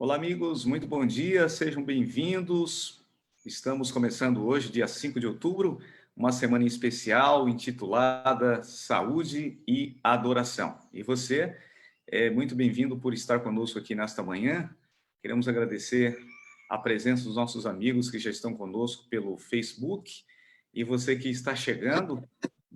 Olá, amigos, muito bom dia, sejam bem-vindos. Estamos começando hoje, dia 5 de outubro, uma semana especial intitulada Saúde e Adoração. E você é muito bem-vindo por estar conosco aqui nesta manhã. Queremos agradecer a presença dos nossos amigos que já estão conosco pelo Facebook. E você que está chegando,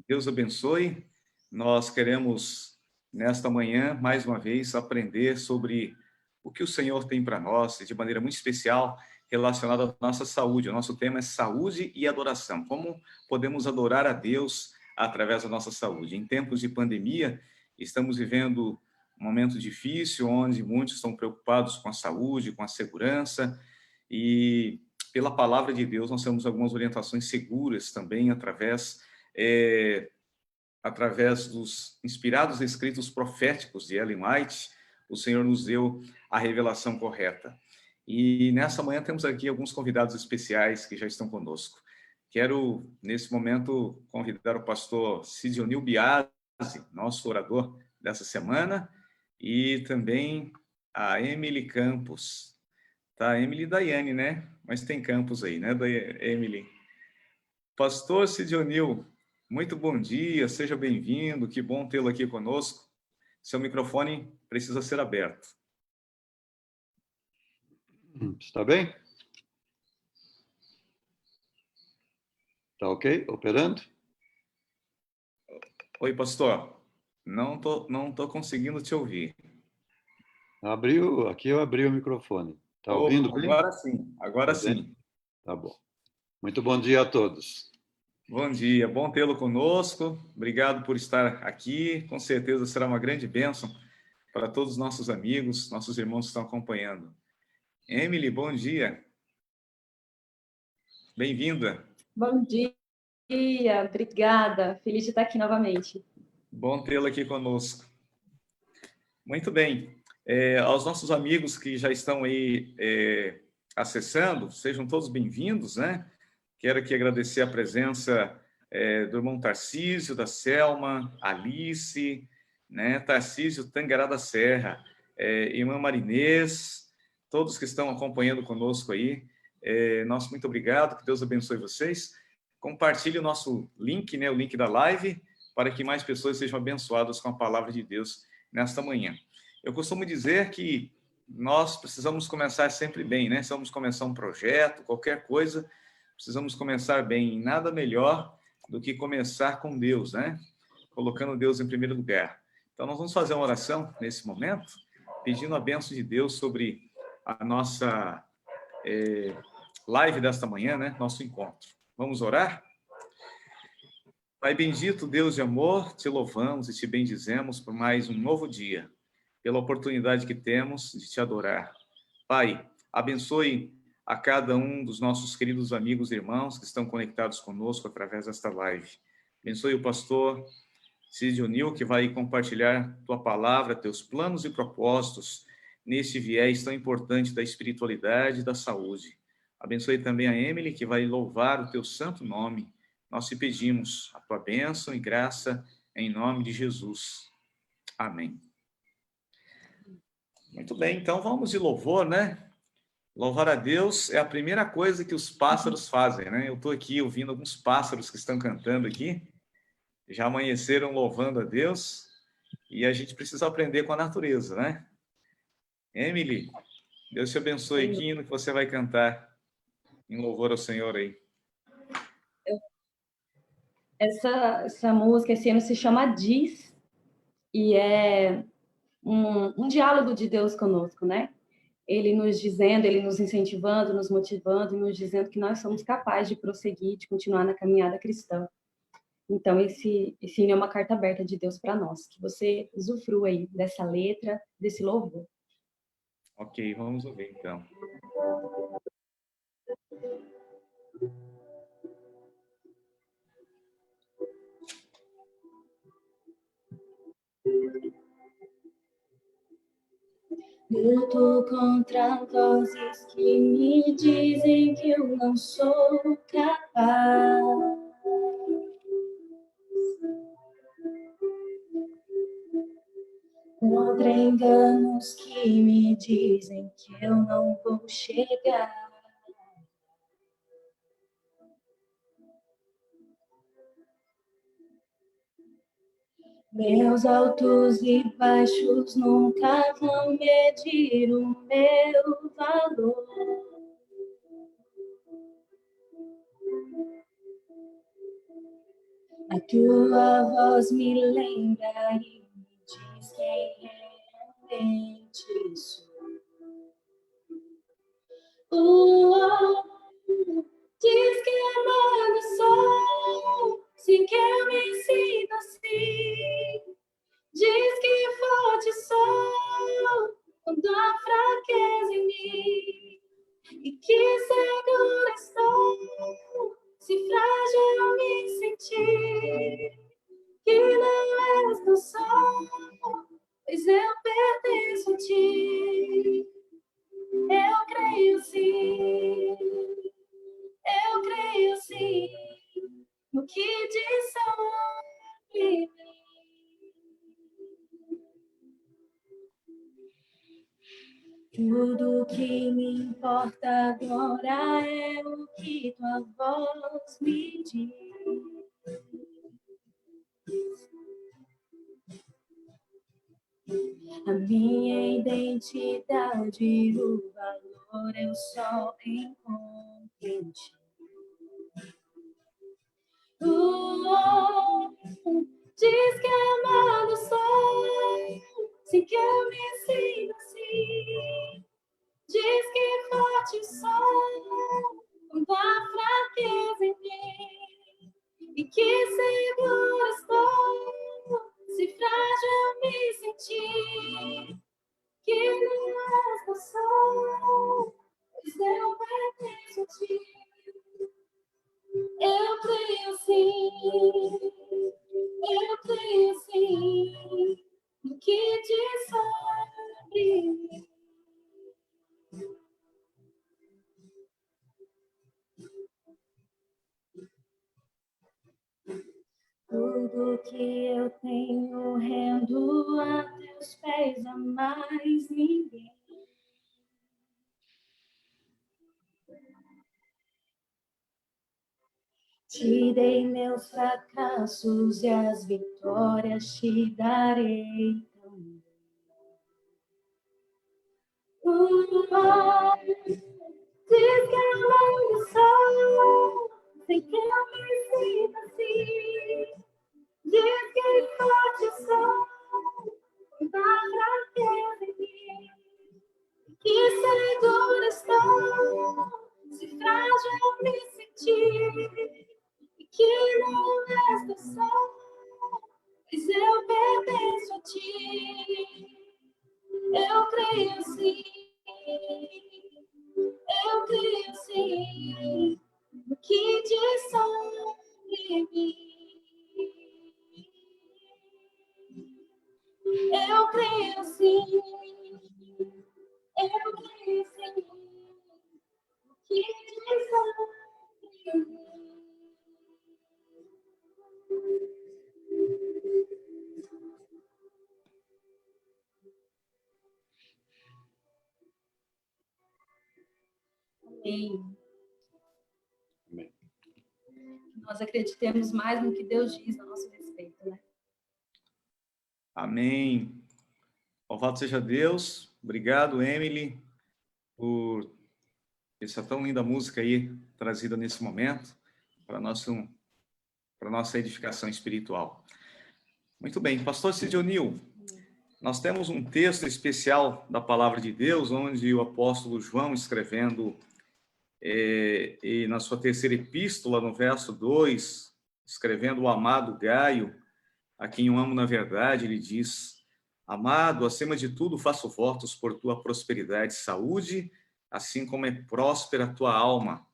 Deus abençoe. Nós queremos, nesta manhã, mais uma vez, aprender sobre o que o Senhor tem para nós, de maneira muito especial, relacionada à nossa saúde. O nosso tema é saúde e adoração. Como podemos adorar a Deus através da nossa saúde? Em tempos de pandemia, estamos vivendo um momento difícil, onde muitos estão preocupados com a saúde, com a segurança, e pela palavra de Deus nós temos algumas orientações seguras também através dos inspirados escritos proféticos de Ellen White. O Senhor nos deu a revelação correta. E nessa manhã temos aqui alguns convidados especiais que já estão conosco. Quero, nesse momento, convidar o pastor Sidionil Biasi, nosso orador dessa semana, e também a Emily Campos. Tá, Emily e Daiane, né? Mas tem Campos aí, né, Emily? Pastor Sidionil, muito bom dia, seja bem-vindo, que bom tê-lo aqui conosco. Seu microfone precisa ser aberto. Está bem? Está ok? Operando? Oi, pastor. Não tô conseguindo te ouvir. Aqui eu abri o microfone. Está ouvindo bem? Agora sim, agora Tá bem? sim. Tá bom. Muito bom dia a todos. Bom dia, bom tê-lo conosco. Obrigado por estar aqui. Com certeza será uma grande bênção para todos os nossos amigos, nossos irmãos que estão acompanhando. Emily, bom dia. Bem-vinda. Bom dia, obrigada. Feliz de estar aqui novamente. Bom tê-la aqui conosco. Muito bem. Aos nossos amigos que já estão aí acessando, sejam todos bem-vindos, né? Quero aqui agradecer a presença do irmão Tarcísio, da Selma, Alice, né? Tarcísio Tangará da Serra, irmã Marinês, todos que estão acompanhando conosco aí. Nosso muito obrigado, que Deus abençoe vocês. Compartilhe o nosso link, né? O link da live, para que mais pessoas sejam abençoadas com a palavra de Deus nesta manhã. Eu costumo dizer que nós precisamos começar sempre bem, né? Se vamos começar um projeto, qualquer coisa, precisamos começar bem. E nada melhor do que começar com Deus, né? Colocando Deus em primeiro lugar. Então, nós vamos fazer uma oração nesse momento, pedindo a bênção de Deus sobre a nossa live desta manhã, né? Nosso encontro. Vamos orar? Pai bendito, Deus de amor, te louvamos e te bendizemos por mais um novo dia, pela oportunidade que temos de te adorar. Pai, abençoe a cada um dos nossos queridos amigos e irmãos que estão conectados conosco através desta live. Abençoe o pastor Sidionil, que vai compartilhar tua palavra, teus planos e propósitos neste viés tão importante da espiritualidade e da saúde. Abençoe também a Emily, que vai louvar o teu santo nome. Nós te pedimos a tua bênção e graça em nome de Jesus. Amém. Muito bem, então vamos de louvor, né? Louvar a Deus é a primeira coisa que os pássaros fazem, né? Eu estou aqui ouvindo alguns pássaros que estão cantando aqui, já amanheceram louvando a Deus, e a gente precisa aprender com a natureza, né? Emily, Deus te abençoe. Que hino que você vai cantar em louvor ao Senhor aí? Essa música, esse ano se chama Diz, e é um diálogo de Deus conosco, né? Ele nos dizendo, ele nos incentivando, nos motivando e nos dizendo que nós somos capazes de prosseguir, de continuar na caminhada cristã. Então, esse hino é uma carta aberta de Deus para nós, que você usufrua aí dessa letra, desse louvor. Ok, vamos ouvir então. Luto contra vozes que me dizem que eu não sou capaz. Contra enganos que me dizem que eu não vou chegar. Meus altos e baixos nunca vão medir o meu valor. A tua voz me lembra e me diz quem realmente sou. Diz que amado sou, sim que eu me sinto assim. Diz que forte sou, quando há fraqueza em mim. E que segura estou, se frágil eu me sentir. Que não és do sol, pois eu pertenço a ti. Eu creio sim, eu creio sim, no que diz sobre mim. Tudo que me importa agora é o que tua voz me diz. A minha identidade, o valor eu só encontro em ti. Diz que amado sou, sim que eu me sinto assim. Diz que forte sou, quando há fraqueza em mim. E que segura estou, se frágil eu me sentir. Que não és do sol, pois eu pertenço a ti. Eu creio sim, eu creio sim, no que diz sobre mim. Tudo que eu tenho rendo a teus pés, a mais ninguém. Te dei meus fracassos e as vitórias te darei também. Diz que eu não sou, sei que eu me sinto assim. Diz que forte sou, da fraqueza em mim. Que segura estou, se frágil eu me sentir. E que não és do sol, pois eu pertenço a ti. Eu creio sim, eu creio sim, no que diz sobre mim. Eu creio sim, eu creio sim, no que diz sobre mim. Amém. Amém. Nós acreditemos mais no que Deus diz a nosso respeito, né? Amém. Louvado seja Deus. Obrigado, Emily, por essa tão linda música aí trazida nesse momento para nossa edificação espiritual. Muito bem, pastor Sidionil, nós temos um texto especial da palavra de Deus, onde o apóstolo João, escrevendo e na sua terceira epístola, no verso 2, escrevendo o amado Gaio, a quem eu amo na verdade, ele diz: amado, acima de tudo faço votos por tua prosperidade e saúde, assim como é próspera a tua alma.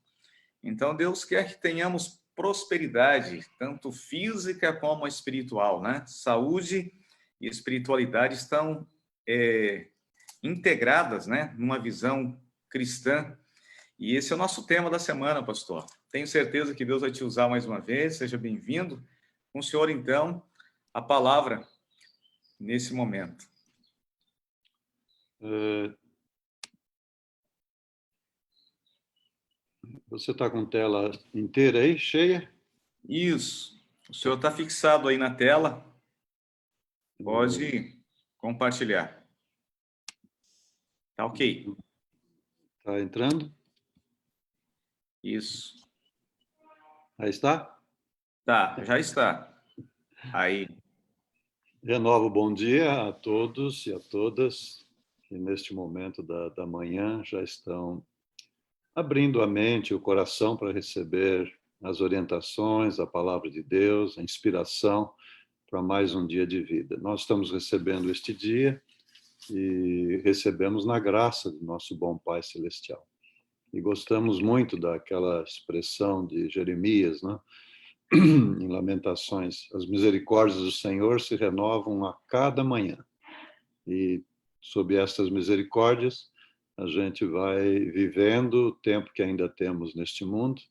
Então, Deus quer que tenhamos prosperidade, tanto física como espiritual, né? Saúde e espiritualidade estão integradas, né? Numa visão cristã. E esse é o nosso tema da semana, pastor. Tenho certeza que Deus vai te usar mais uma vez. Seja bem-vindo. Com o senhor, então, a palavra nesse momento. Você está com tela inteira aí, cheia? Isso. O senhor está fixado aí na tela. Beleza. Pode compartilhar. Tá ok. Está entrando? Isso. Aí está? Tá, já está. Aí. Renovo bom dia a todos e a todas que neste momento da manhã já estão abrindo a mente e o coração para receber as orientações, a palavra de Deus, a inspiração para mais um dia de vida. Nós estamos recebendo este dia e recebemos na graça do nosso bom Pai Celestial. E gostamos muito daquela expressão de Jeremias, né? Em Lamentações, as misericórdias do Senhor se renovam a cada manhã. E sob estas misericórdias, a gente vai vivendo o tempo que ainda temos neste mundo,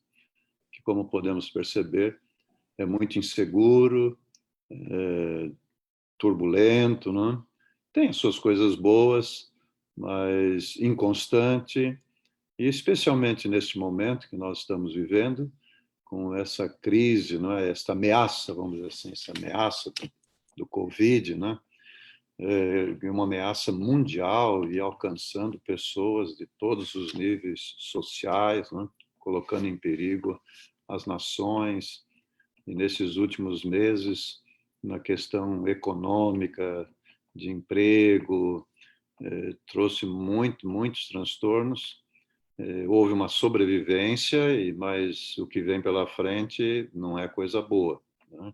que, como podemos perceber, é muito inseguro, turbulento, né? Tem as suas coisas boas, mas inconstante, e especialmente neste momento que nós estamos vivendo, com essa crise, não é? Esta ameaça, vamos dizer assim, essa ameaça do Covid, né? Uma ameaça mundial e alcançando pessoas de todos os níveis sociais, né? Colocando em perigo as nações. E nesses últimos meses, na questão econômica, de emprego, trouxe muitos transtornos. Houve uma sobrevivência, mas o que vem pela frente não é coisa boa, né?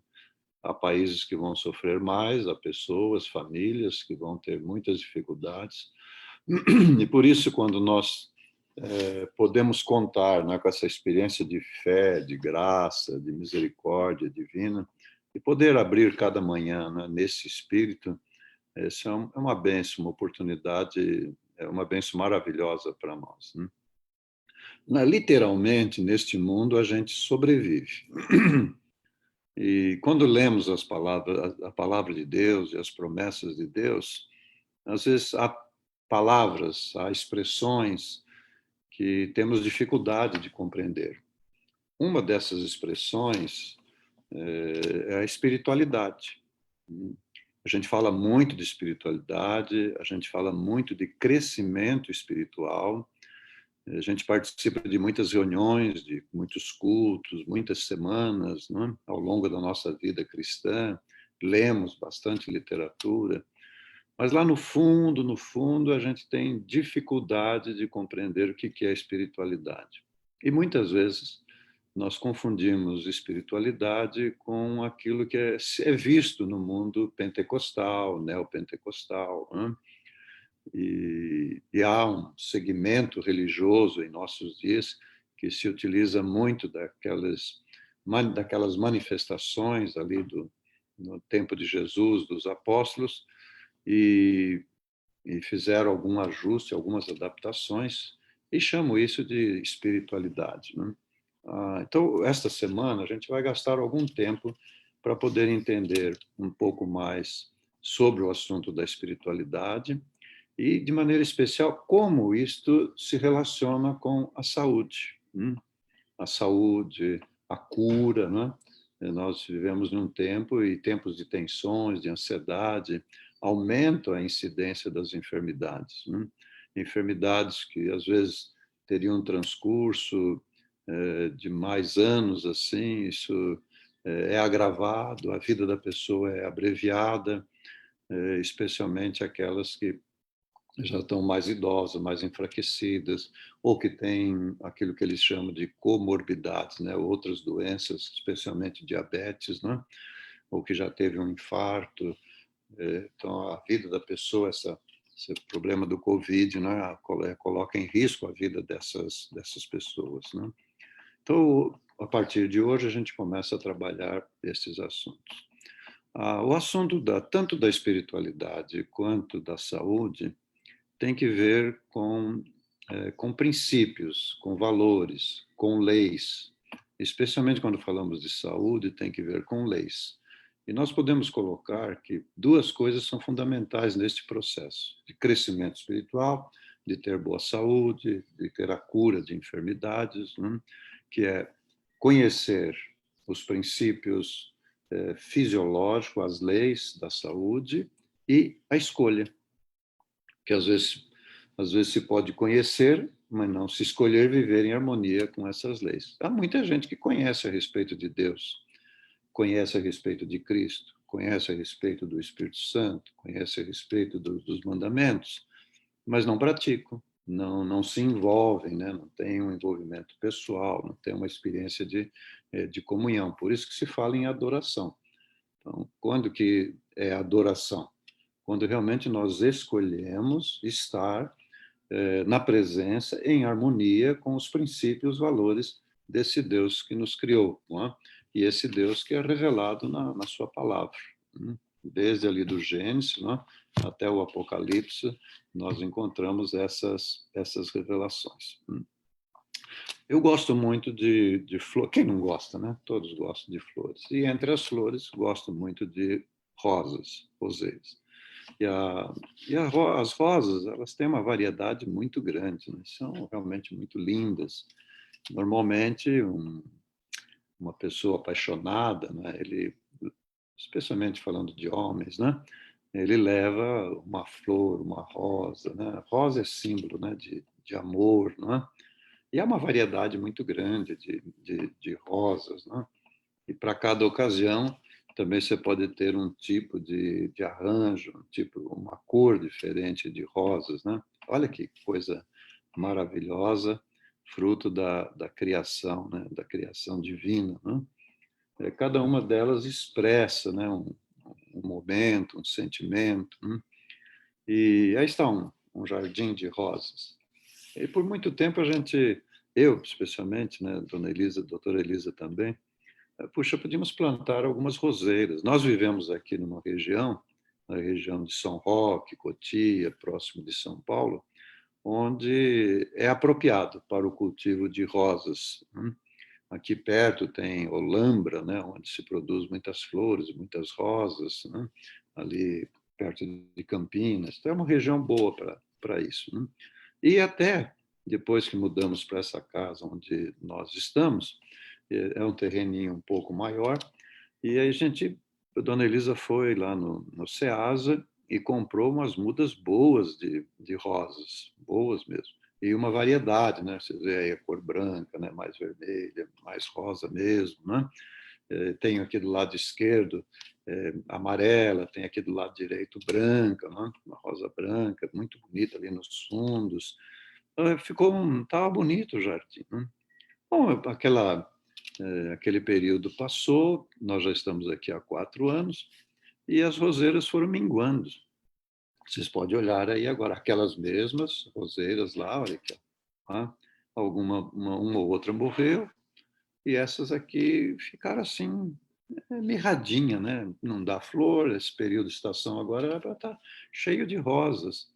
Há países que vão sofrer mais, há pessoas, famílias que vão ter muitas dificuldades. E por isso, quando nós podemos contar, né, com essa experiência de fé, de graça, de misericórdia divina, e poder abrir cada manhã, né, nesse espírito, essa é uma bênção, uma oportunidade, é uma bênção maravilhosa para nós, né? Literalmente, neste mundo, a gente sobrevive. E quando lemos as palavras, a palavra de Deus e as promessas de Deus, às vezes há palavras, há expressões que temos dificuldade de compreender. Uma dessas expressões é a espiritualidade. A gente fala muito de espiritualidade, a gente fala muito de crescimento espiritual. A gente participa de muitas reuniões, de muitos cultos, muitas semanas, né? Ao longo da nossa vida cristã, lemos bastante literatura, mas lá no fundo, a gente tem dificuldade de compreender o que é espiritualidade. E muitas vezes nós confundimos espiritualidade com aquilo que é visto no mundo pentecostal, neopentecostal, né? E há um segmento religioso em nossos dias que se utiliza muito daquelas manifestações ali no tempo de Jesus, dos apóstolos, e fizeram algum ajuste, algumas adaptações, e chamam isso de espiritualidade, né? Então, esta semana, a gente vai gastar algum tempo para poder entender um pouco mais sobre o assunto da espiritualidade e, de maneira especial, como isto se relaciona com a saúde. A saúde, a cura, né? Nós vivemos num tempo e tempos de tensões, de ansiedade, aumenta a incidência das enfermidades, né? Enfermidades que, às vezes, teriam um transcurso de mais anos, assim, isso é agravado, a vida da pessoa é abreviada, especialmente aquelas que já estão mais idosas, mais enfraquecidas, ou que têm aquilo que eles chamam de comorbidades, né? Outras doenças, especialmente diabetes, né? Ou que já teve um infarto. Então, a vida da pessoa, esse problema do Covid, né? Coloca em risco a vida dessas pessoas, né? Então, a partir de hoje, a gente começa a trabalhar esses assuntos. O assunto tanto da espiritualidade quanto da saúde tem que ver com princípios, com valores, com leis. Especialmente quando falamos de saúde, tem que ver com leis. E nós podemos colocar que duas coisas são fundamentais neste processo de crescimento espiritual de ter boa saúde, de ter a cura de enfermidades, né? Que é conhecer os princípios fisiológicos, as leis da saúde e a escolha, que às vezes se pode conhecer, mas não se escolher viver em harmonia com essas leis. Há muita gente que conhece a respeito de Deus, conhece a respeito de Cristo, conhece a respeito do Espírito Santo, conhece a respeito dos mandamentos, mas não praticam, não se envolvem, né? Não tem um envolvimento pessoal, não tem uma experiência de comunhão. Por isso que se fala em adoração. Então, quando que é adoração? Quando realmente nós escolhemos estar na presença, em harmonia com os princípios, valores desse Deus que nos criou, não é? E esse Deus que é revelado na sua palavra. Desde ali do Gênesis, não é? Até o Apocalipse, nós encontramos essas revelações. Eu gosto muito de flores. Quem não gosta, né? Todos gostam de flores. E entre as flores, gosto muito de rosas, roseiras. As rosas, elas têm uma variedade muito grande, né? São realmente muito lindas. Normalmente, uma pessoa apaixonada, né? Especialmente falando de homens, né? Ele leva uma flor, uma rosa, né? A rosa é símbolo, né? de amor, né? E há uma variedade muito grande de rosas, né? E para cada ocasião, também você pode ter um tipo de arranjo, uma cor diferente de rosas, né? Olha que coisa maravilhosa, fruto da criação, né? Da criação divina, né? Cada uma delas expressa, né? Um momento, um sentimento, né? E aí está um jardim de rosas. E por muito tempo eu especialmente, né? Dona Elisa, doutora Elisa também, puxa, podíamos plantar algumas roseiras. Nós vivemos aqui numa região, na região de São Roque, Cotia, próximo de São Paulo, onde é apropriado para o cultivo de rosas. Aqui perto tem Olambra, né, onde se produz muitas flores, muitas rosas, né, ali perto de Campinas. Então é uma região boa para isso. Né? E até depois que mudamos para essa casa onde nós estamos, é um terreninho um pouco maior, e aí a dona Elisa foi lá no Ceasa e comprou umas mudas boas de rosas, boas mesmo. E uma variedade, né? Você vê aí a cor branca, né? Mais vermelha, mais rosa mesmo, né? Tem aqui do lado esquerdo amarela, tem aqui do lado direito branca, né? Uma rosa branca, muito bonita ali nos fundos. Estava bonito o jardim. Né? Bom, aquele período passou, nós já estamos aqui há 4 anos, e as roseiras foram minguando. Vocês podem olhar aí agora, aquelas mesmas roseiras lá, olha aqui, tá? Uma ou outra morreu, e essas aqui ficaram assim, mirradinha, né? Não dá flor, esse período de estação agora era para estar cheio de rosas.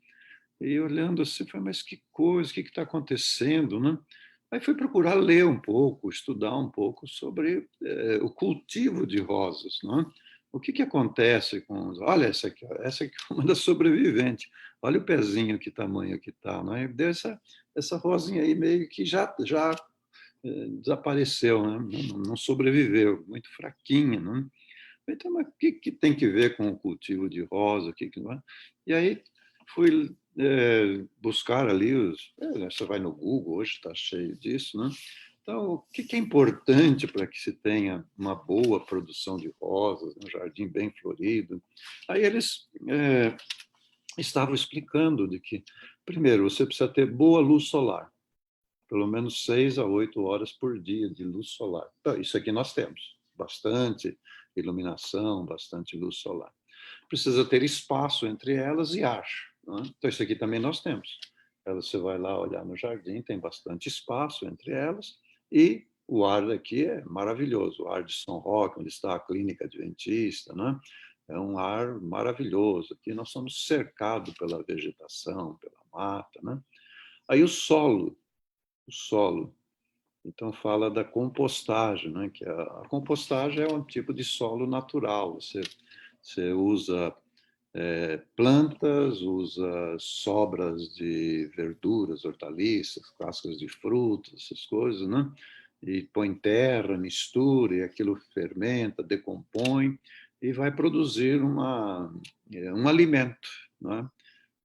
E olhando assim, falei, mas que coisa, o que está acontecendo, né? Aí fui procurar ler um pouco, estudar um pouco sobre o cultivo de rosas, né? O que acontece com... Olha essa aqui é uma das sobreviventes. Olha o pezinho, que tamanho que está, né? Deu essa rosinha aí meio que já desapareceu, né? Não sobreviveu, muito fraquinha, né? Então, mas o que tem que ver com o cultivo de rosa? Não é? E aí fui buscar ali você vai no Google, hoje está cheio disso, né? Então, o que é importante para que se tenha uma boa produção de rosas, um jardim bem florido? Aí eles estavam explicando de que, primeiro, você precisa ter boa luz solar, pelo menos 6 a 8 horas por dia de luz solar. Então, isso aqui nós temos, bastante iluminação, bastante luz solar. Precisa ter espaço entre elas e ar. Né? Então, isso aqui também nós temos. Você vai lá olhar no jardim, tem bastante espaço entre elas, e o ar daqui é maravilhoso. O ar de São Roque, onde está a clínica adventista, né? É um ar maravilhoso. Aqui nós somos cercados pela vegetação, pela mata. Né? Aí o solo. Então, fala da compostagem, né? Que a compostagem é um tipo de solo natural. Você usa plantas, usa sobras de verduras, hortaliças, cascas de frutas, essas coisas, né? E põe terra, mistura, e aquilo fermenta, decompõe, e vai produzir um alimento, né?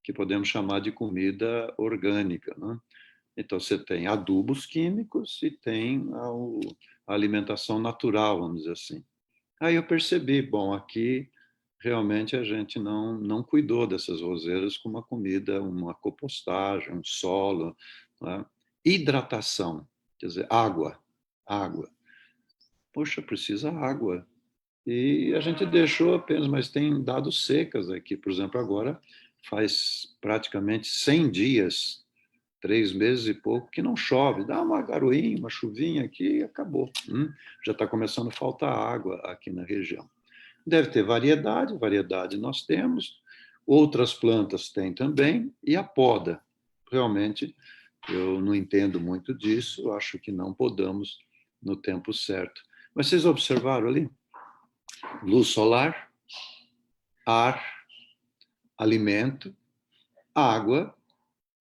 Que podemos chamar de comida orgânica, né? Então, você tem adubos químicos e tem a alimentação natural, vamos dizer assim. Aí eu percebi, bom, aqui realmente a gente não cuidou dessas roseiras com uma comida, uma compostagem, um solo, né? Hidratação, quer dizer, água. Poxa, precisa água. E a gente deixou apenas, mas tem dados secas aqui. Por exemplo, agora faz praticamente 100 dias, 3 meses e pouco, que não chove. Dá uma garoinha, uma chuvinha aqui e acabou. Já está começando a faltar água aqui na região. Deve ter variedade nós temos, outras plantas têm também, e a poda. Realmente, eu não entendo muito disso, acho que não podamos no tempo certo. Mas vocês observaram ali? Luz solar, ar, alimento, água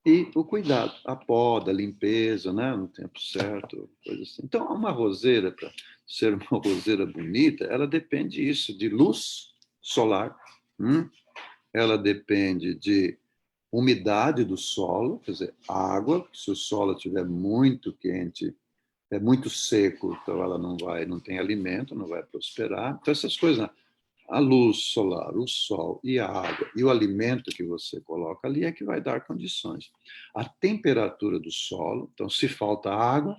e o cuidado, a poda, a limpeza, né, no tempo certo, coisa assim. Então, uma roseira, para ser uma roseira bonita, ela depende disso, de luz solar, ela depende de umidade do solo, quer dizer, água, se o solo estiver muito quente, é muito seco, então ela não tem alimento, não vai prosperar. Então, essas coisas, né? A luz solar, o sol e a água e o alimento que você coloca ali é que vai dar condições. A temperatura do solo, então, se falta água,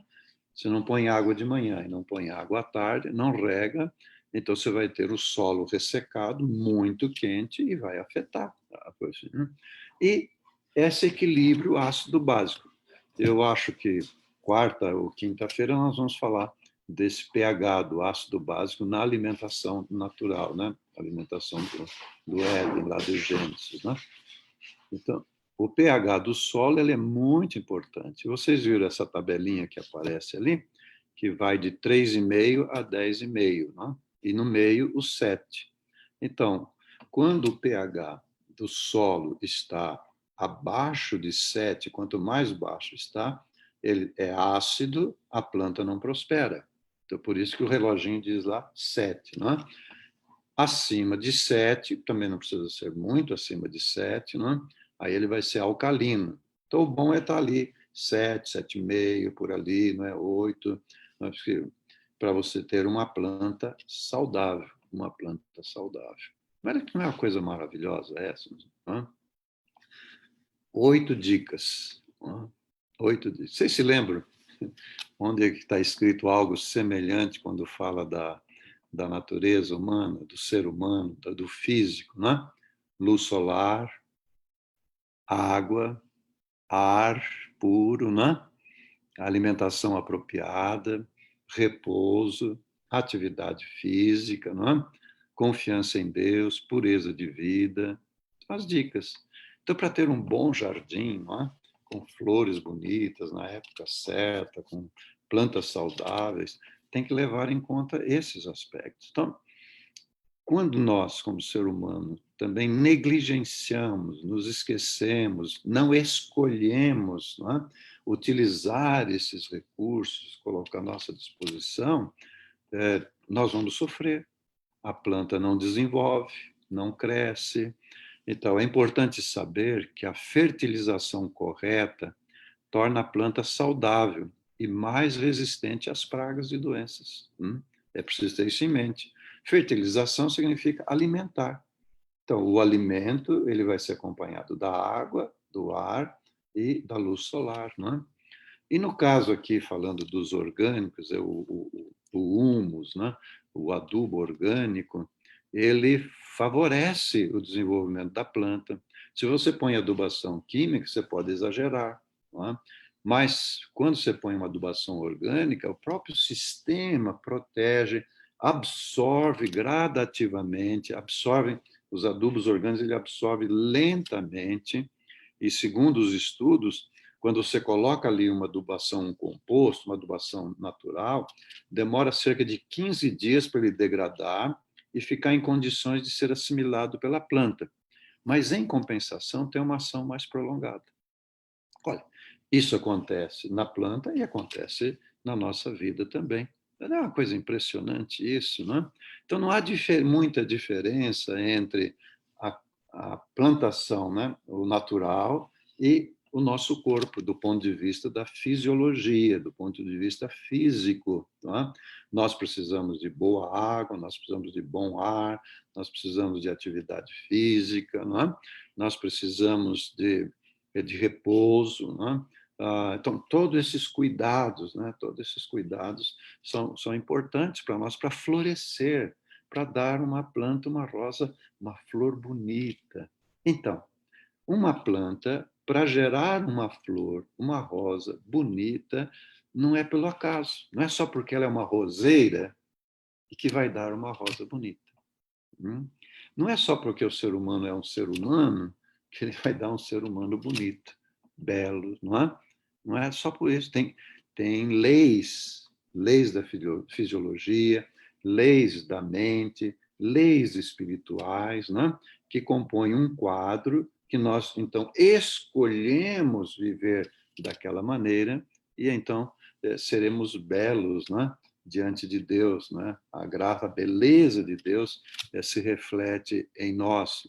você não põe água de manhã e não põe água à tarde, não rega, então você vai ter o solo ressecado, muito quente e vai afetar a coisa. E esse equilíbrio ácido básico. Eu acho que quarta ou quinta-feira nós vamos falar desse pH do ácido básico na alimentação natural, né? Alimentação do Éden, lá do Gênesis, né? Então, o pH do solo ele é muito importante. Vocês viram essa tabelinha que aparece ali, que vai de 3,5 a 10,5, né? E no meio o 7. Então, quando o pH do solo está abaixo de 7, quanto mais baixo está, ele é ácido, a planta não prospera. Então, por isso que o reloginho diz lá 7, né? Acima de 7, também não precisa ser muito acima de 7, né? Aí ele vai ser alcalino. Então, o bom é estar ali 7, 7,5, por ali, não é? 8, para você ter uma planta saudável, uma planta saudável. Mas não é uma coisa maravilhosa essa? Né? 8 dicas. 8 dicas. Vocês se lembram onde é que está escrito algo semelhante quando fala da natureza humana, do ser humano, do físico, né? Luz solar, água, ar puro, né? Alimentação apropriada, repouso, atividade física, né? Confiança em Deus, pureza de vida, as dicas. Então, para ter um bom jardim, né? Com flores bonitas na época certa, com plantas saudáveis, tem que levar em conta esses aspectos. Então, quando nós, como ser humano, também negligenciamos, nos esquecemos, não escolhemos, né, utilizar esses recursos, colocar à nossa disposição, nós vamos sofrer. A planta não desenvolve, não cresce. Então, é importante saber que a fertilização correta torna a planta saudável e mais resistente às pragas e doenças. É preciso ter isso em mente. Fertilização significa alimentar. Então, o alimento ele vai ser acompanhado da água, do ar e da luz solar, não é? E no caso aqui, falando dos orgânicos, o humus, né? O adubo orgânico, ele favorece o desenvolvimento da planta. Se você põe adubação química, você pode exagerar, não é? Mas quando você põe uma adubação orgânica, o próprio sistema protege, absorve gradativamente, os adubos orgânicos, ele absorve lentamente, e segundo os estudos, quando você coloca ali uma adubação, um composto, uma adubação natural, demora cerca de 15 dias para ele degradar e ficar em condições de ser assimilado pela planta. mas em compensação tem uma ação mais prolongada. Olha, isso acontece na planta e acontece na nossa vida também. É uma coisa impressionante isso, não é? Então não há muita diferença entre a plantação, né, o natural, e o nosso corpo, do ponto de vista da fisiologia, do ponto de vista físico. Não é? Nós precisamos de boa água, nós precisamos de bom ar, nós precisamos de atividade física, não é? Nós precisamos de repouso, não é? Então, todos esses cuidados, né? Todos esses cuidados são importantes para nós, para florescer, para dar uma planta, uma rosa, uma flor bonita. Então, uma planta, para gerar uma flor, uma rosa bonita, não é pelo acaso, não é só porque ela é uma roseira e que vai dar uma rosa bonita. Não é só porque o ser humano é um ser humano que ele vai dar um ser humano bonito, belo, não é? Não é só por isso. Tem leis da fisiologia, leis da mente, leis espirituais, né? Que compõem um quadro que nós, então, escolhemos viver daquela maneira e, então, seremos belos, né? Diante de Deus, né? A graça, a beleza de Deus se reflete em nós.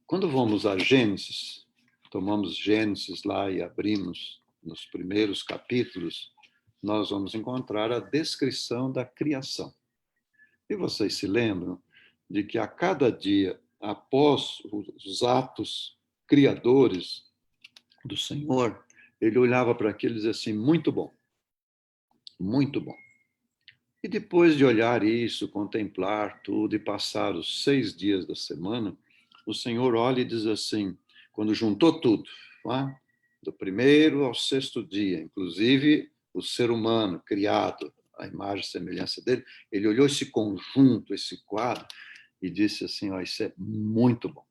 Quando vamos a Gênesis, tomamos Gênesis lá e abrimos nos primeiros capítulos, nós vamos encontrar a descrição da criação. E vocês se lembram de que a cada dia, após os atos criadores do Senhor, ele olhava para aquilo e dizia assim, muito bom, muito bom. E depois de olhar isso, contemplar tudo e passar os 6 dias da semana, o Senhor olha e diz assim, quando juntou tudo, é? Do primeiro ao 6º dia, inclusive o ser humano criado, a imagem e semelhança dele, ele olhou esse conjunto, esse quadro, e disse assim, isso é muito bom.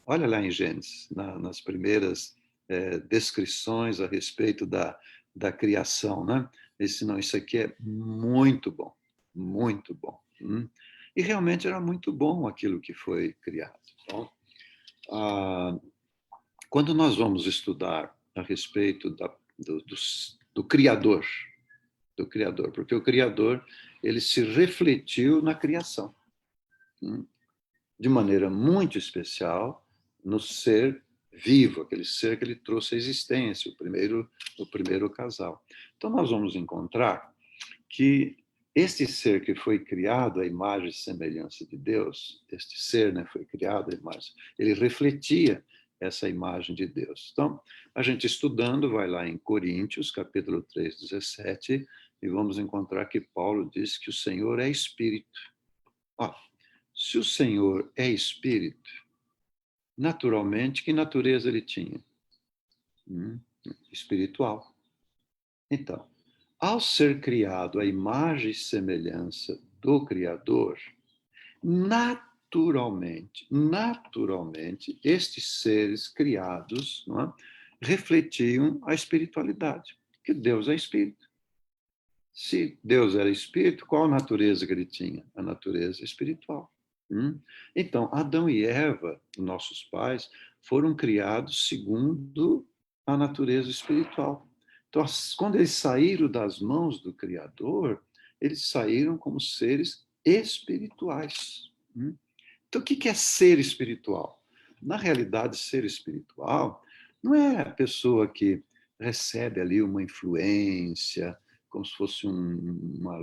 Olha lá em Gênesis, nas primeiras descrições a respeito da criação, né? Não, isso aqui é muito bom, muito bom. E realmente era muito bom aquilo que foi criado. Então, quando nós vamos estudar a respeito do Criador, porque o Criador ele se refletiu na criação, de maneira muito especial no ser vivo, aquele ser que ele trouxe à existência, o primeiro casal. Então, nós vamos encontrar que este ser que foi criado à imagem e semelhança de Deus, este ser, né, foi criado à imagem, ele refletia essa imagem de Deus. Então, a gente estudando, vai lá em Coríntios, capítulo 3, 17, e vamos encontrar que Paulo diz que o Senhor é Espírito. Se o Senhor é Espírito, naturalmente, que natureza ele tinha? Espiritual. Então, ao ser criado à imagem e semelhança do Criador, naturalmente, estes seres criados, não é, refletiam a espiritualidade, que Deus é Espírito. Se Deus era Espírito, qual a natureza que ele tinha? A natureza espiritual. Então, Adão e Eva, nossos pais, foram criados segundo a natureza espiritual. Então, quando eles saíram das mãos do Criador, eles saíram como seres espirituais. Então, o que é ser espiritual? Na realidade, ser espiritual não é a pessoa que recebe ali uma influência, como se fosse uma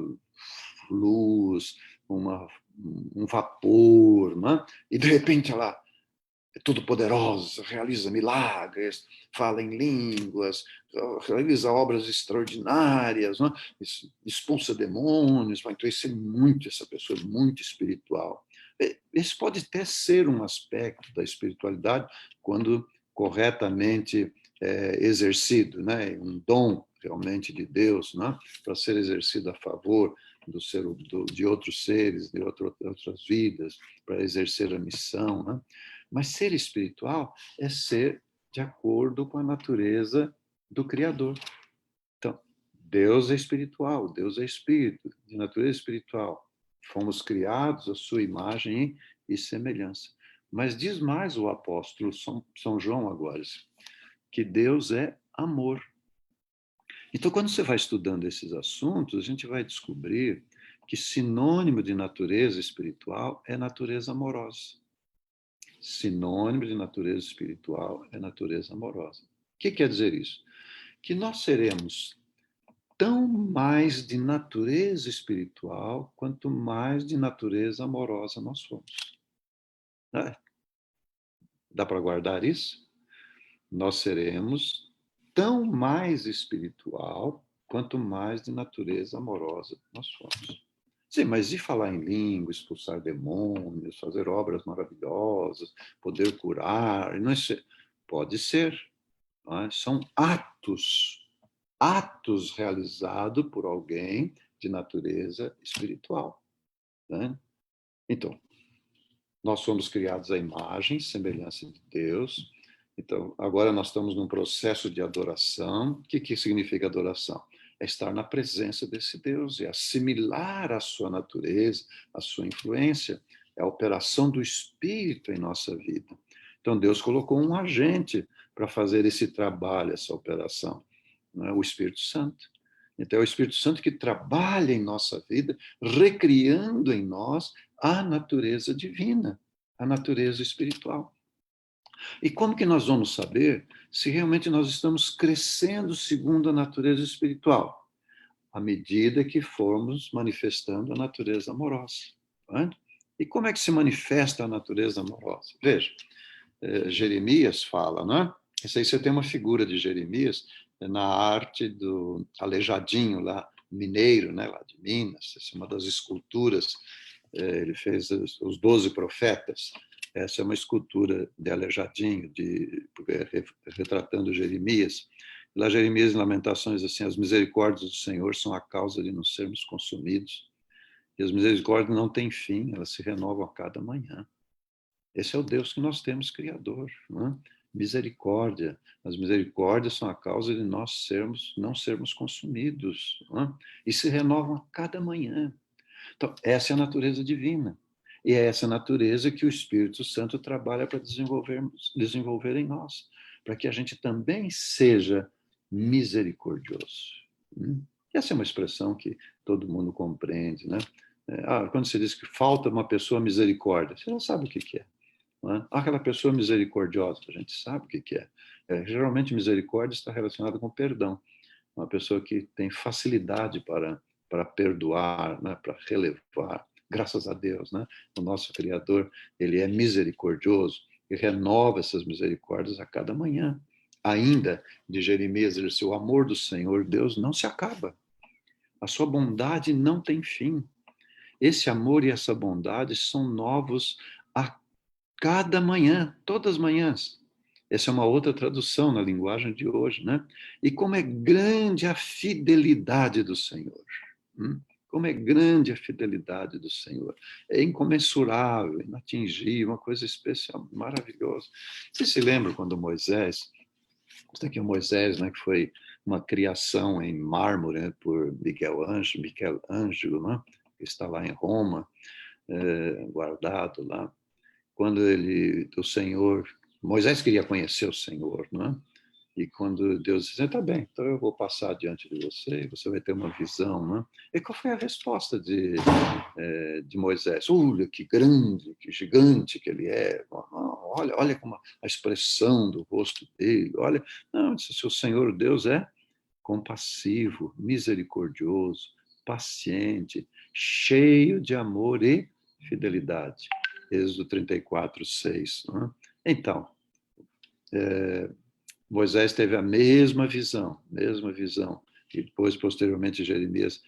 luz, um vapor, né? E de repente ela é tudo poderosa, realiza milagres, fala em línguas, realiza obras extraordinárias, né? Expulsa demônios. Então, essa pessoa é muito espiritual. Esse pode até ser um aspecto da espiritualidade quando corretamente exercido, né? Um dom realmente de Deus, né? Para ser exercido a favor de outros seres, de outras vidas, para exercer a missão, né? Mas ser espiritual é ser de acordo com a natureza do Criador. Então, Deus é espiritual, Deus é espírito, de natureza espiritual. Fomos criados à sua imagem e semelhança. Mas diz mais o apóstolo São João agora, que Deus é amor. Então, quando você vai estudando esses assuntos, a gente vai descobrir que sinônimo de natureza espiritual é natureza amorosa. Sinônimo de natureza espiritual é natureza amorosa. O que quer dizer isso? Que nós seremos tão mais de natureza espiritual quanto mais de natureza amorosa nós somos. Dá para guardar isso? Nós seremos tão mais espiritual quanto mais de natureza amorosa nós somos. Sim, mas e falar em língua, expulsar demônios, fazer obras maravilhosas, poder curar? Não é, pode ser. Não é? São atos realizados por alguém de natureza espiritual. Né? Então, nós somos criados à imagem, semelhança de Deus. Então, agora nós estamos num processo de adoração. O que significa adoração? É estar na presença desse Deus, é assimilar a sua natureza, a sua influência, é a operação do Espírito em nossa vida. Então, Deus colocou um agente para fazer esse trabalho, essa operação, não é? O Espírito Santo. Então, é o Espírito Santo que trabalha em nossa vida, recriando em nós a natureza divina, a natureza espiritual. E como que nós vamos saber se realmente nós estamos crescendo segundo a natureza espiritual? À medida que formos manifestando a natureza amorosa. Não é? E como é que se manifesta a natureza amorosa? Veja, Jeremias fala, não é? Esse aí você tem uma figura de Jeremias na arte do Aleijadinho, lá, mineiro, né, lá de Minas. Essa é uma das esculturas. Ele fez os 12 profetas. Essa é uma escultura de Aleijadinho, retratando Jeremias. Lá Jeremias, em Lamentações, assim, as misericórdias do Senhor são a causa de não sermos consumidos. E as misericórdias não têm fim, elas se renovam a cada manhã. Esse é o Deus que nós temos, Criador. Não é? Misericórdia. As misericórdias são a causa de nós não sermos consumidos. Não é? E se renovam a cada manhã. Então, essa é a natureza divina. E é essa natureza que o Espírito Santo trabalha para desenvolver em nós, para que a gente também seja misericordioso. Essa é uma expressão que todo mundo compreende, né? Quando você diz que falta uma pessoa misericórdia, você já sabe o que é. Não é? Aquela pessoa misericordiosa, a gente sabe o que é. Geralmente, misericórdia está relacionada com perdão. Uma pessoa que tem facilidade para perdoar, né? Para relevar. Graças a Deus, né? O nosso Criador, ele é misericordioso e renova essas misericórdias a cada manhã. Ainda, de Jeremias, ele disse, o amor do Senhor, Deus, não se acaba. A sua bondade não tem fim. Esse amor e essa bondade são novos a cada manhã, todas as manhãs. Essa é uma outra tradução na linguagem de hoje, né? E como é grande a fidelidade do Senhor. Como é grande a fidelidade do Senhor. É incomensurável, inatingível, uma coisa especial, maravilhosa. Você se lembra quando Moisés, isso aqui é Moisés, né, que foi uma criação em mármore, né, por Michelangelo, né, que está lá em Roma, guardado lá. Quando o Senhor, Moisés queria conhecer o Senhor, né? E quando Deus disse, tá bem, então eu vou passar diante de você, e você vai ter uma visão, né? E qual foi a resposta de Moisés? Olha que grande, que gigante que ele é. Olha como a expressão do rosto dele. Olha, não, se o Senhor Deus é compassivo, misericordioso, paciente, cheio de amor e fidelidade. Êxodo 34, 6. Não é? Então, Moisés teve a mesma visão, e depois, posteriormente, Jeremias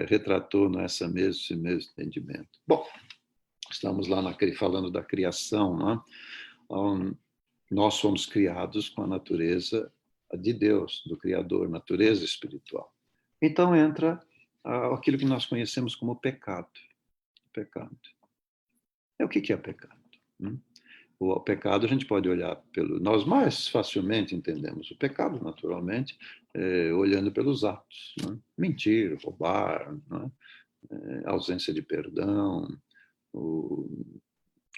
retratou nesse mesmo entendimento. Bom, estamos lá falando da criação, não é? Nós fomos criados com a natureza de Deus, do Criador, natureza espiritual. Então entra aquilo que nós conhecemos como pecado. Pecado. O que é pecado? O pecado a gente pode olhar nós mais facilmente entendemos o pecado, naturalmente, olhando pelos atos. Né? Mentir, roubar, né? Ausência de perdão,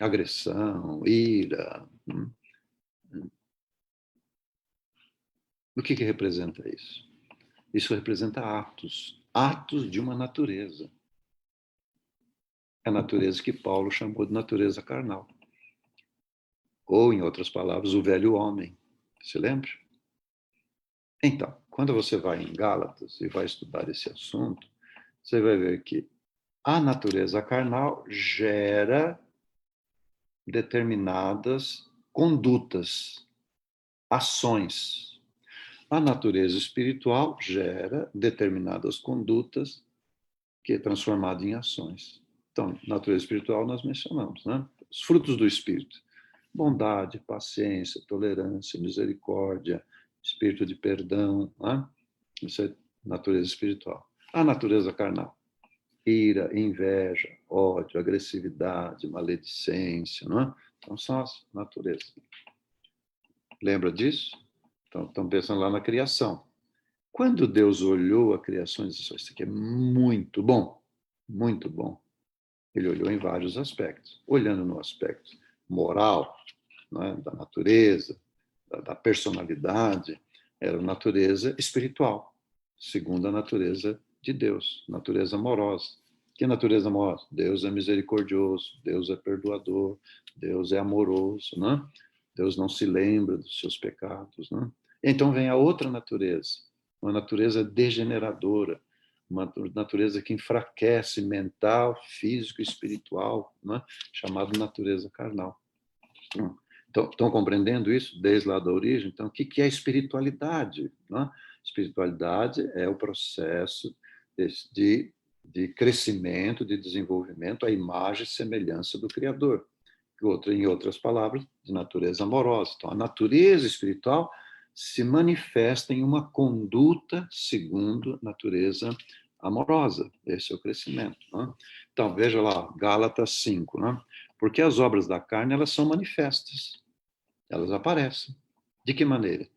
agressão, ira. O que representa isso? Isso representa atos de uma natureza. É a natureza que Paulo chamou de natureza carnal. Ou, em outras palavras, o velho homem. Se lembra? Então, quando você vai em Gálatas e vai estudar esse assunto, você vai ver que a natureza carnal gera determinadas condutas, ações. A natureza espiritual gera determinadas condutas que é transformada em ações. Então, natureza espiritual nós mencionamos, né? Os frutos do Espírito. Bondade, paciência, tolerância, misericórdia, espírito de perdão, né? Isso é natureza espiritual. A natureza carnal. Ira, inveja, ódio, agressividade, maledicência, né? Então, são as naturezas. Lembra disso? Então, estamos pensando lá na criação. Quando Deus olhou a criação e disse, isso aqui é muito bom, ele olhou em vários aspectos. Olhando no aspecto moral, né, da natureza, da personalidade, era a natureza espiritual, segundo a natureza de Deus, natureza amorosa. Que natureza amorosa? Deus é misericordioso, Deus é perdoador, Deus é amoroso, né? Deus não se lembra dos seus pecados, né? Então vem a outra natureza, uma natureza degeneradora, uma natureza que enfraquece mental, físico e espiritual, né? Chamada natureza carnal. Então, estão compreendendo isso desde lá da origem? Então, o que é espiritualidade? Né? Espiritualidade é o processo de crescimento, de desenvolvimento, à imagem e semelhança do Criador. Em outras palavras, de natureza amorosa. Então, a natureza espiritual se manifesta em uma conduta segundo natureza amorosa. Esse é o crescimento. Né? Então, veja lá, Gálatas 5. Né? Porque as obras da carne, elas são manifestas. Elas aparecem. De que maneira?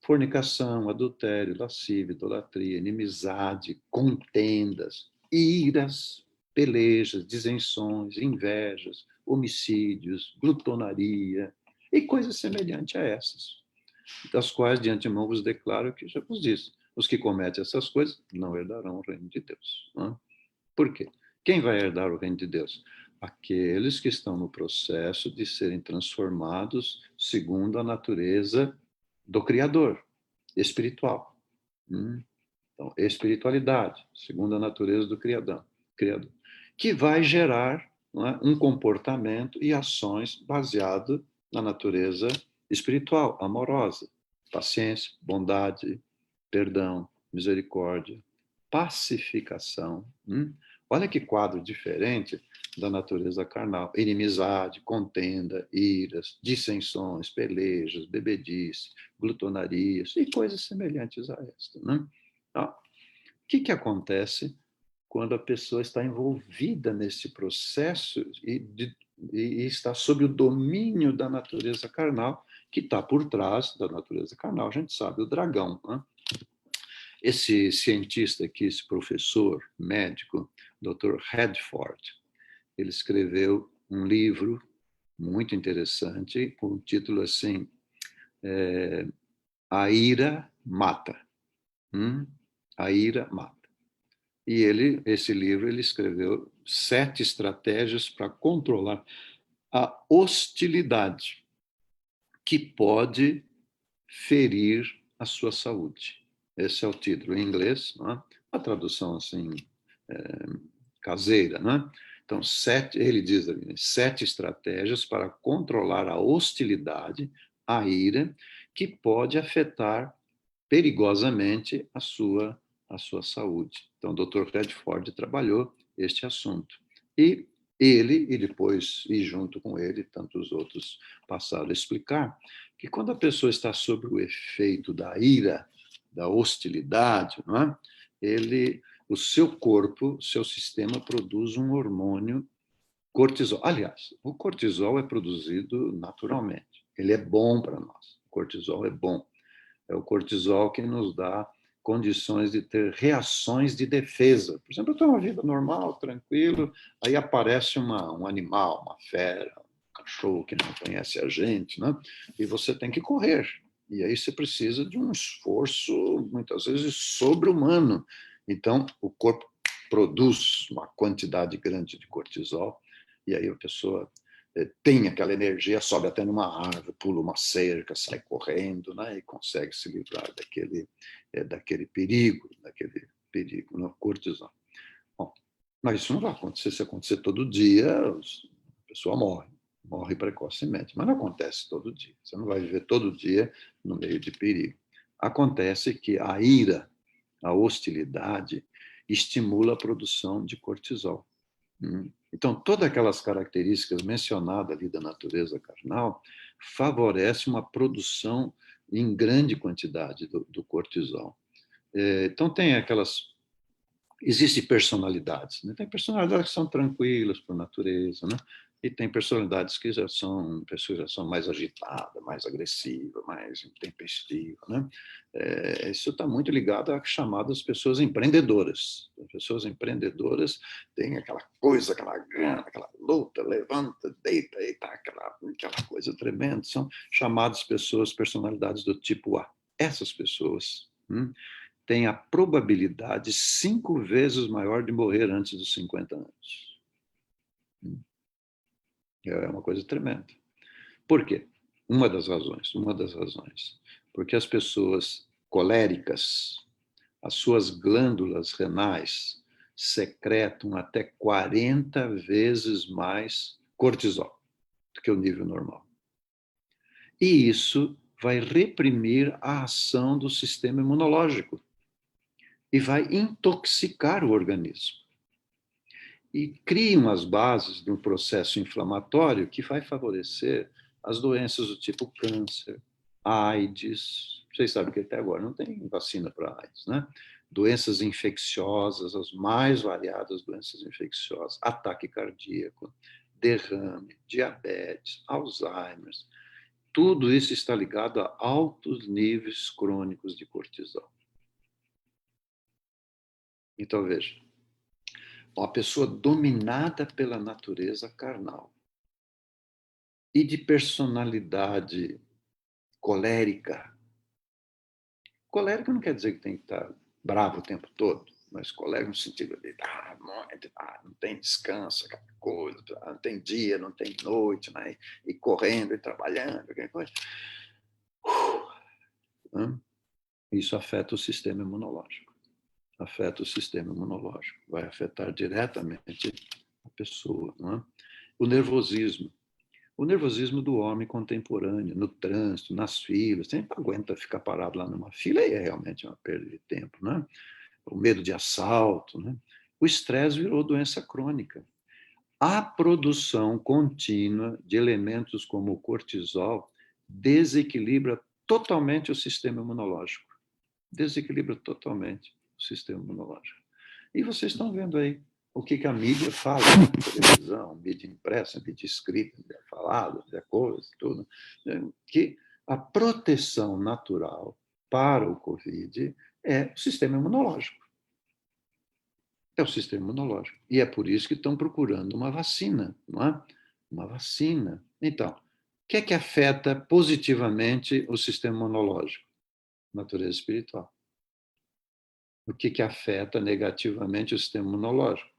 Fornicação, adultério, lascívia, idolatria, inimizade, contendas, iras, pelejas, disenções, invejas, homicídios, glutonaria e coisas semelhantes a essas, das quais de antemão vos declaro que já vos disse, os que cometem essas coisas não herdarão o reino de Deus. Não é? Por quê? Quem vai herdar o reino de Deus? Aqueles que estão no processo de serem transformados segundo a natureza do Criador, espiritual. Então, espiritualidade, segundo a natureza do Criador, que vai gerar, não é, um comportamento e ações baseado na natureza espiritual, amorosa, paciência, bondade, perdão, misericórdia, pacificação. Olha que quadro diferente da natureza carnal. Inimizade, contenda, iras, dissensões, pelejas, bebedice, glutonarias e coisas semelhantes a esta. Né? Então, o que acontece quando a pessoa está envolvida nesse processo e está sob o domínio da natureza carnal, que está por trás da natureza carnal, a gente sabe, o dragão. Né? Esse cientista aqui, esse professor médico, Dr. Redford, ele escreveu um livro muito interessante, com o título assim, A Ira Mata. A Ira Mata. E esse livro, ele escreveu 7 estratégias para controlar a hostilidade que pode ferir a sua saúde. Esse é o título em inglês, não é? Uma tradução assim, caseira, né? Então, ele diz ali, 7 estratégias para controlar a hostilidade, a ira, que pode afetar perigosamente a sua saúde. Então, o Dr. Redford trabalhou este assunto. E ele, e depois, e junto com ele, tantos outros passaram a explicar, que quando a pessoa está sob o efeito da ira, da hostilidade, não é? O seu corpo, o seu sistema produz um hormônio cortisol. Aliás, o cortisol é produzido naturalmente. Ele é bom para nós. O cortisol é bom. É o cortisol que nos dá condições de ter reações de defesa. Por exemplo, eu estou uma vida normal, tranquilo, aí aparece um animal, uma fera, cachorro que não conhece a gente, né? E você tem que correr. E aí você precisa de um esforço, muitas vezes, sobre-humano. Então, o corpo produz uma quantidade grande de cortisol, e aí a pessoa tem aquela energia, sobe até numa árvore, pula uma cerca, sai correndo, né? E consegue se livrar daquele perigo no cortisol. Bom, mas isso não vai acontecer. Se acontecer todo dia, a pessoa morre precocemente. Mas não acontece todo dia. Você não vai viver todo dia no meio de perigo. Acontece que a ira, a hostilidade, estimula a produção de cortisol. Então, todas aquelas características mencionadas ali da natureza carnal favorecem uma produção em grande quantidade do cortisol. Então, tem aquelas... Existem personalidades, né? Tem personalidades que são tranquilas por natureza, né? E tem personalidades que pessoas já são mais agitadas, mais agressivas, mais intempestivas, né? Isso está muito ligado às chamadas pessoas empreendedoras. As pessoas empreendedoras têm aquela coisa, aquela gana, aquela luta, levanta, deita, e tá aquela coisa tremenda. São chamadas personalidades do tipo A. Essas pessoas tem a probabilidade 5 vezes maior de morrer antes dos 50 anos. É uma coisa tremenda. Por quê? Uma das razões. Porque as pessoas coléricas, as suas glândulas renais secretam até 40 vezes mais cortisol do que o nível normal. E isso vai reprimir a ação do sistema imunológico e vai intoxicar o organismo. E criam as bases de um processo inflamatório que vai favorecer as doenças do tipo câncer, AIDS. Vocês sabem que até agora não tem vacina para AIDS, né? Doenças infecciosas, as mais variadas doenças infecciosas, ataque cardíaco, derrame, diabetes, Alzheimer. Tudo isso está ligado a altos níveis crônicos de cortisol. Então, veja, uma pessoa dominada pela natureza carnal e de personalidade colérica. Colérica não quer dizer que tem que estar bravo o tempo todo, mas colérica no sentido de não tem descanso, aquela coisa, não tem dia, não tem noite, né? E correndo e trabalhando, aquela coisa. Isso afeta o sistema imunológico. Vai afetar diretamente a pessoa. Não é? O nervosismo do homem contemporâneo, no trânsito, nas filas, sempre aguenta ficar parado lá numa fila e é realmente uma perda de tempo. Né? O medo de assalto. Né? O estresse virou doença crônica. A produção contínua de elementos como o cortisol desequilibra totalmente o sistema imunológico. Desequilibra totalmente o sistema imunológico. E vocês estão vendo aí o que a mídia fala, televisão, mídia impressa, mídia escrita, mídia falada, mídia coisa, tudo, que a proteção natural para o Covid é o sistema imunológico. É o sistema imunológico. E é por isso que estão procurando uma vacina, não é? Uma vacina. Então, o que é que afeta positivamente o sistema imunológico? Natureza espiritual. O que afeta negativamente o sistema imunológico?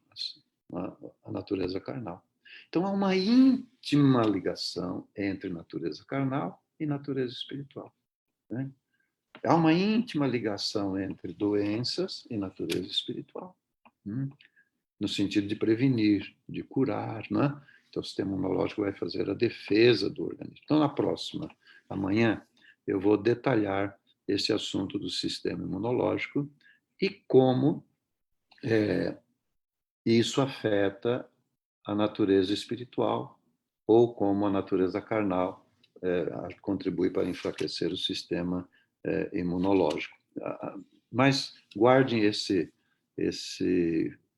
A natureza carnal. Então, há uma íntima ligação entre natureza carnal e natureza espiritual. Né? Há uma íntima ligação entre doenças e natureza espiritual. No sentido de prevenir, de curar. Né? Então, o sistema imunológico vai fazer a defesa do organismo. Então, na próxima, amanhã, eu vou detalhar esse assunto do sistema imunológico e como isso afeta a natureza espiritual ou como a natureza carnal contribui para enfraquecer o sistema imunológico. Mas guardem esse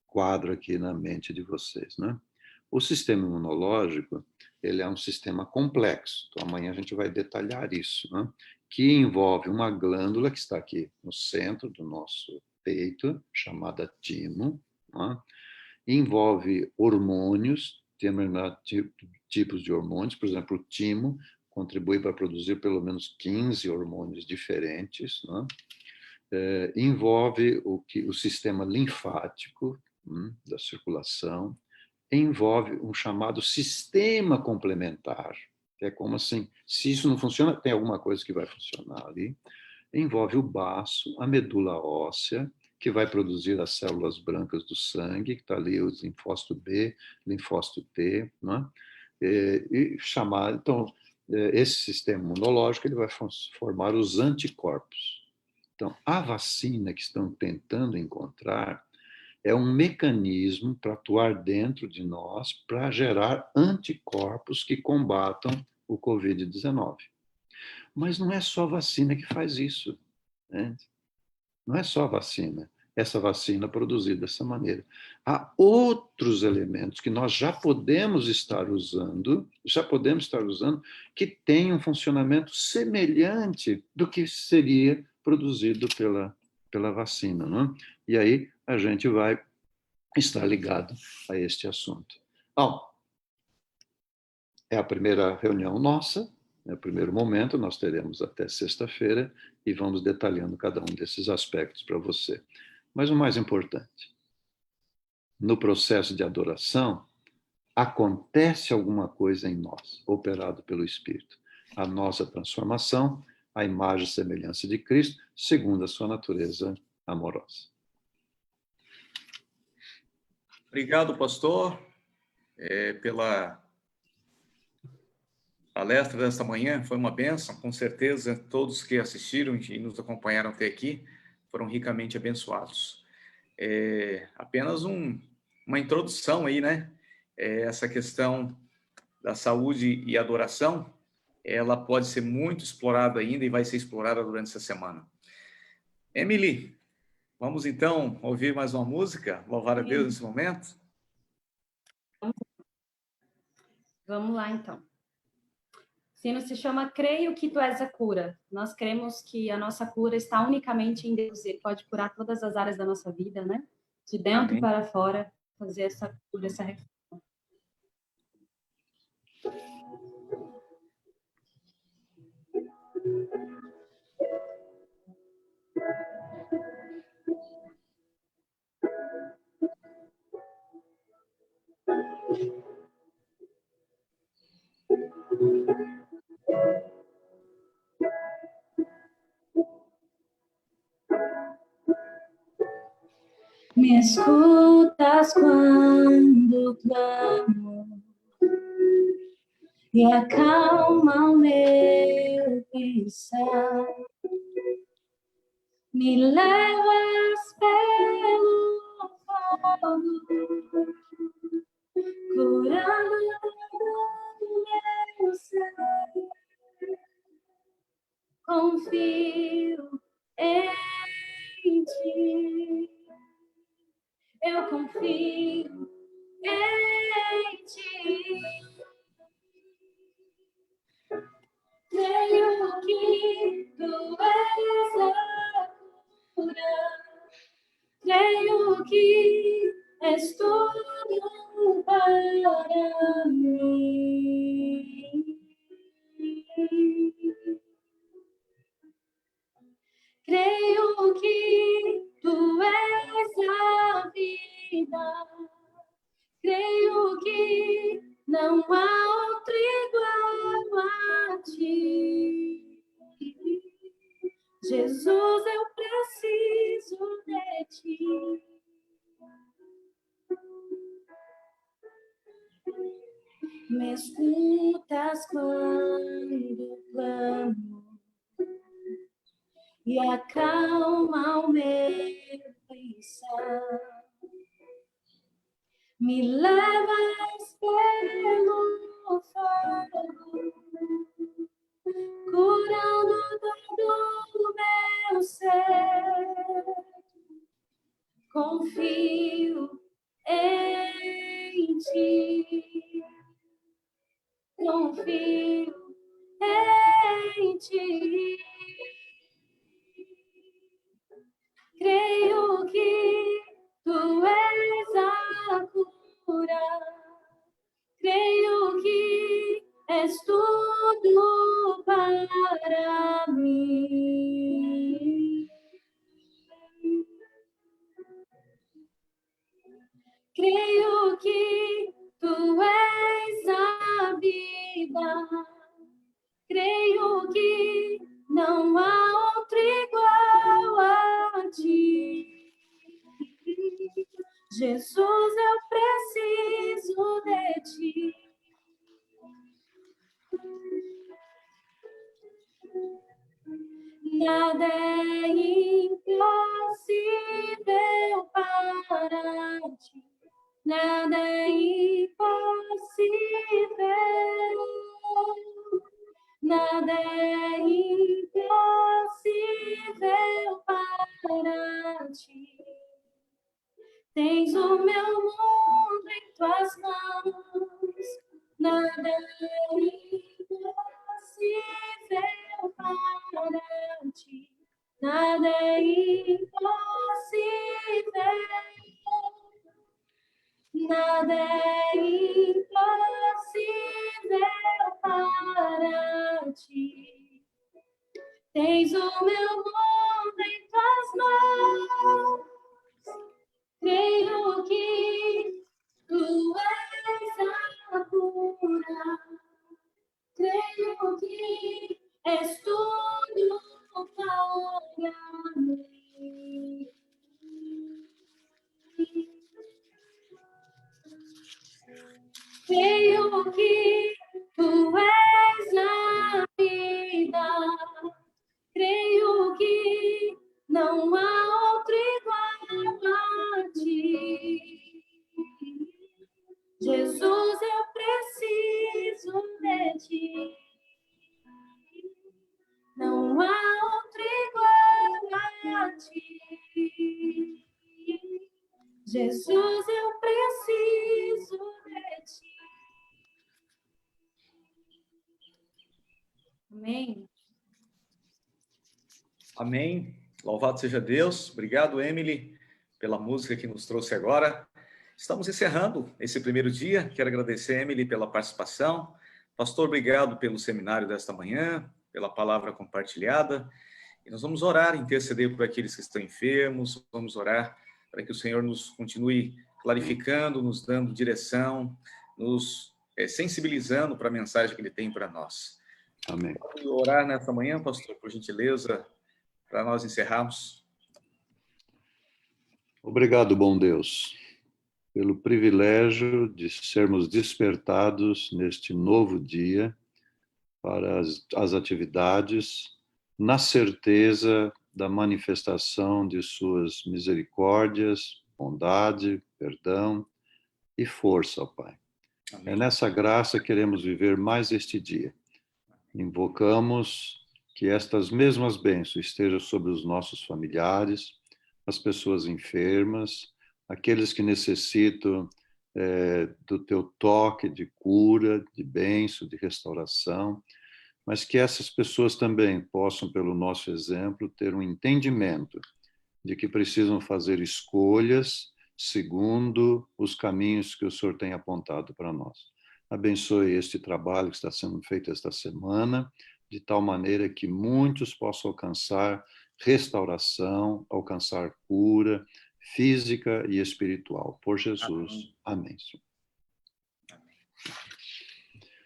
quadro aqui na mente de vocês. Né? O sistema imunológico ele é um sistema complexo. Então, amanhã a gente vai detalhar isso, né? Que envolve uma glândula que está aqui no centro do nosso peito, chamada timo, né? Envolve hormônios determinados tipos de hormônios. Por exemplo, o timo contribui para produzir pelo menos 15 hormônios diferentes, né? Envolve o sistema linfático, da circulação, envolve um chamado sistema complementar, que é como assim, se isso não funciona, tem alguma coisa que vai funcionar ali. Envolve o baço, a medula óssea, que vai produzir as células brancas do sangue, que está ali os linfócito B, linfócito T, né? E chamar, então, esse sistema imunológico ele vai formar os anticorpos. Então, a vacina que estão tentando encontrar é um mecanismo para atuar dentro de nós para gerar anticorpos que combatam o Covid-19. Mas não é só vacina que faz isso, né? Não é só vacina. Essa vacina produzida dessa maneira. Há outros elementos que nós já podemos estar usando, que têm um funcionamento semelhante do que seria produzido pela vacina, não é? E aí a gente vai estar ligado a este assunto. Bom, é a primeira reunião nossa, é o primeiro momento, nós teremos até sexta-feira e vamos detalhando cada um desses aspectos para você. Mas o mais importante, no processo de adoração, acontece alguma coisa em nós, operado pelo Espírito. A nossa transformação, a imagem e semelhança de Cristo, segundo a sua natureza amorosa. Obrigado, pastor, pela palestra desta manhã. Foi uma bênção, com certeza todos que assistiram e nos acompanharam até aqui foram ricamente abençoados. Apenas uma introdução aí, né? Essa questão da saúde e adoração, ela pode ser muito explorada ainda e vai ser explorada durante essa semana. Emily, vamos então ouvir mais uma música, louvar a Deus nesse momento? Vamos lá, então. O sino se chama Creio que Tu és a cura. Nós cremos que a nossa cura está unicamente em Deus. Ele pode curar todas as áreas da nossa vida, né? De dentro Amém. para fora, fazer essa cura, essa reforma. Me escutas quando clamo e acalma o meu pensar. Me levas pelo fogo, curando meu ser. Confio em ti. Eu confio em ti. Creio que Tu és a cura. Creio que és tudo para mim. Creio que Tu és a vida. Creio que não há outro igual a Ti. Jesus, eu preciso de Ti. Me escutas quando clamo e acalma o meu pensar. Me levas pelo fogo, curando todo o meu ser. Confio em Ti. Confio em Ti. Creio que Tu és a cura. és tudo para mim. Creio que tu és a vida. Creio que não há outro igual a ti. Jesus, eu preciso de ti. Nada é impossível para ti. Nada é impossível. Nada é impossível para ti. Tens o meu mundo em tuas mãos. Nada é impossível para ti. Nada é impossível. Nada é impossível para ti. Tens o meu mundo em tuas mãos. Creio que tu és a cura. Creio que és tudo para mim. Creio que tu és a vida. Creio que não há outro igual a ti. Jesus, eu preciso de ti. Não há outro igual a ti. Jesus, eu preciso de ti. Amém. Amém. Louvado seja Deus. Obrigado, Emily, pela música que nos trouxe agora. Estamos encerrando esse primeiro dia. Quero agradecer, Emily, pela participação. Pastor, obrigado pelo seminário desta manhã, pela palavra compartilhada. E nós vamos orar, interceder por aqueles que estão enfermos. Vamos orar para que o Senhor nos continue clarificando, nos dando direção, nos sensibilizando para a mensagem que Ele tem para nós. Amém. Vamos orar nesta manhã, pastor, por gentileza, para nós encerrarmos. Obrigado, bom Deus, pelo privilégio de sermos despertados neste novo dia para as atividades, na certeza da manifestação de suas misericórdias, bondade, perdão e força, ó Pai. Amém. É nessa graça que queremos viver mais este dia. Invocamos que estas mesmas bênçãos estejam sobre os nossos familiares, as pessoas enfermas, aqueles que necessitam do teu toque de cura, de bênção, de restauração, mas que essas pessoas também possam, pelo nosso exemplo, ter um entendimento de que precisam fazer escolhas segundo os caminhos que o Senhor tem apontado para nós. Abençoe este trabalho que está sendo feito esta semana, de tal maneira que muitos possam alcançar restauração, alcançar cura física e espiritual. Por Jesus. Amém. Amém.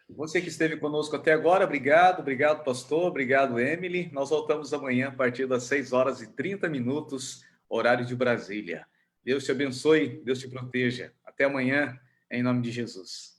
Você que esteve conosco até agora, obrigado, pastor, obrigado, Emily. Nós voltamos amanhã a partir das 6h30, horário de Brasília. Deus te abençoe, Deus te proteja. Até amanhã, em nome de Jesus.